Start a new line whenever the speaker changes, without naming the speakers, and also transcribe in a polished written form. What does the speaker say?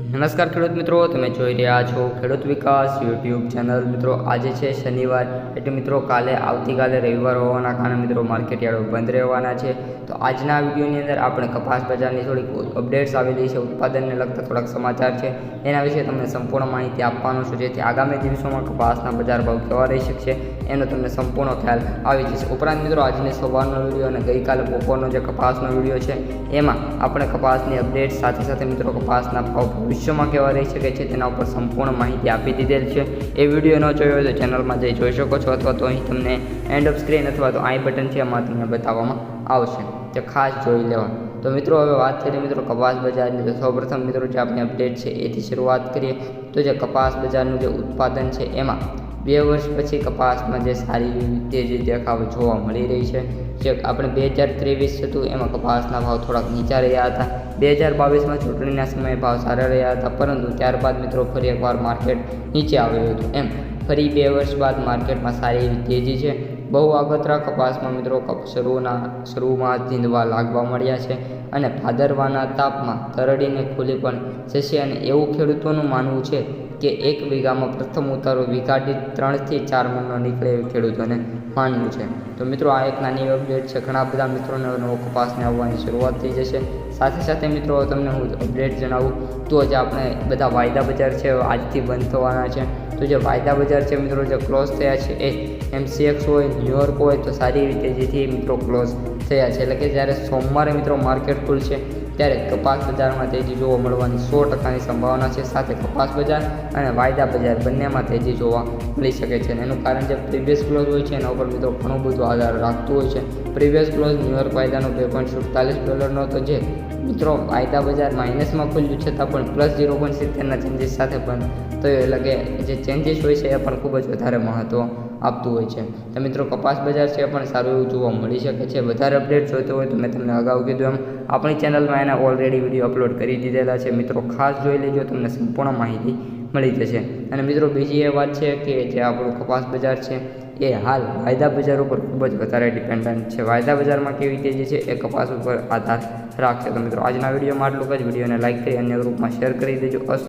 નમસ્કાર ખેડૂત મિત્રો, તમે જોઈ રહ્યા છો ખેડૂત વિકાસ યુટ્યુબ ચેનલ। મિત્રો આજે છે શનિવાર, એટલે મિત્રો આવતીકાલે રવિવાર હોવાના કારણે મિત્રો માર્કેટ યાર્ડો બંધ રહેવાના છે। તો આજના વિડીયોની અંદર આપણે કપાસ બજારની થોડીક અપડેટ્સ આવેલી છે, ઉત્પાદનને લગતા થોડાક સમાચાર છે, એના વિશે તમને સંપૂર્ણ માહિતી આપવાનો છું, જેથી આગામી દિવસોમાં કપાસના બજાર ભાવ કેવા રહી શકશે એનો તમને સંપૂર્ણ ખ્યાલ આવી જશે। ઉપરાંત મિત્રો આજની સવારનો વિડીયો અને ગઈકાલે બપોરનો જે કપાસનો વિડીયો છે એમાં આપણે કપાસની અપડેટ સાથે સાથે મિત્રો કપાસના ભાવ ભવિષ્યમાં કેવા રહી શકે છે તેના ઉપર સંપૂર્ણ માહિતી આપી દીધેલ છે। એ વિડીયો ન જોયો હોય તો ચેનલમાં જઈ જોઈ શકો છો, અથવા તો અહીં તમને એન્ડ ઓફ સ્ક્રીન અથવા તો આઈ બટન છે એમાં તમને બતાવવામાં આવશે, તે ખાસ જોઈ લેવા। તો મિત્રો હવે વાત કરીએ મિત્રો કપાસ બજારની, તો સૌપ્રથમ મિત્રો જે આપણી અપડેટ છે એથી શરૂઆત કરીએ। તો જે કપાસ બજારનું જે ઉત્પાદન છે એમાં 2 વર્ષ પછી કપાસમાં જે સારી તેજી દેખાવ જોવા મળી રહી છે। જે આપણે 2023 હતું એમાં કપાસના ભાવ થોડાક નીચા રહ્યા હતા, 2022માં ચૂંટણીના સમયે ભાવ સારા રહ્યા હતા, પરંતુ ત્યારબાદ મિત્રો ફરી એકવાર માર્કેટ નીચે આવ્યું હતું। એમ ફરી 2 વર્ષ બાદ માર્કેટમાં સારી એવી તેજી છે। બહુ આગતરા કપાસમાં મિત્રો શરૂમાં ધીંધવા લાગવા મળ્યા છે અને ભાદરવાના તાપમાં તરડીને ખુલી પણ જશે, અને એવું ખેડૂતોનું માનવું છે કે 1 વીઘામાં પ્રથમ ઉતારો વીઘા દીઠ 3 થી 4 મણનો નીકળે એવું ખેડૂતોને માનવું છે। તો મિત્રો આ એક નાની અપડેટ છે, ઘણા બધા મિત્રોને નવો કપાસને આવવાની શરૂઆત થઈ જશે। સાથે સાથે મિત્રો તમને હું અપડેટ જણાવું તો જે આપણે બધા વાયદા બજાર છે આજથી બંધ થવાના છે। તો જે વાયદા બજાર છે મિત્રો જે ક્લોઝ થયા છે એ MCX હોય, ન્યુયોર્ક હોય તો સારી રીતે જેથી મિત્રો ક્લોઝ થયા છે, એટલે કે જ્યારે સોમવારે મિત્રો માર્કેટ ખુલશે ત્યારે કપાસ બજારમાં તેજી જોવા મળવાની 100%ની સંભાવના છે। સાથે કપાસ બજાર અને વાયદા બજાર બંનેમાં તેજી જોવા મળી શકે છે, અને એનું કારણ જે પ્રીવિયસ ક્લોઝ હોય છે એના ઉપર મિત્રો ઘણું બધું આધાર રાખતું હોય છે। પ્રીવિયસ ક્લોઝ ન્યુયોર્ક વાયદાનો $2.47 હતો, જે મિત્રો વાયદા બજાર માઇનસમાં ખુલ્યું છતાં પણ +0.70ના ચેન્જીસ સાથે બંધ થયો, એટલે કે જે ચેન્જીસ હોય છે એ પણ ખૂબ જ વધારે મહત્ત્વ આપતું હોય છે। તો મિત્રો કપાસ બજાર છે એ પણ સારું એવું જોવા મળી શકે છે। વધારે અપડેટ જોઈતો હોય તો મેં તમને અગાઉ કીધું એમ આપણી ચેનલમાં એના ઓલરેડી વિડીયો અપલોડ કરી દીધેલા છે, મિત્રો ખાસ જોઈ લેજો, તમને સંપૂર્ણ માહિતી મળી જશે। અને મિત્રો બીજી એ વાત છે કે જે આપણું કપાસ બજાર છે એ હાલ વાયદા બજાર ઉપર ખૂબ જ વધારે ડિપેન્ડન્ટ છે। વાયદા બજારમાં કેવી તેજી છે એ કપાસ ઉપર આધાર રાખશે। તો મિત્રો આજના વિડીયોમાં આટલું જ, વિડીયોને લાઇક કરી અન્ય ગ્રુપમાં શેર કરી દેજો।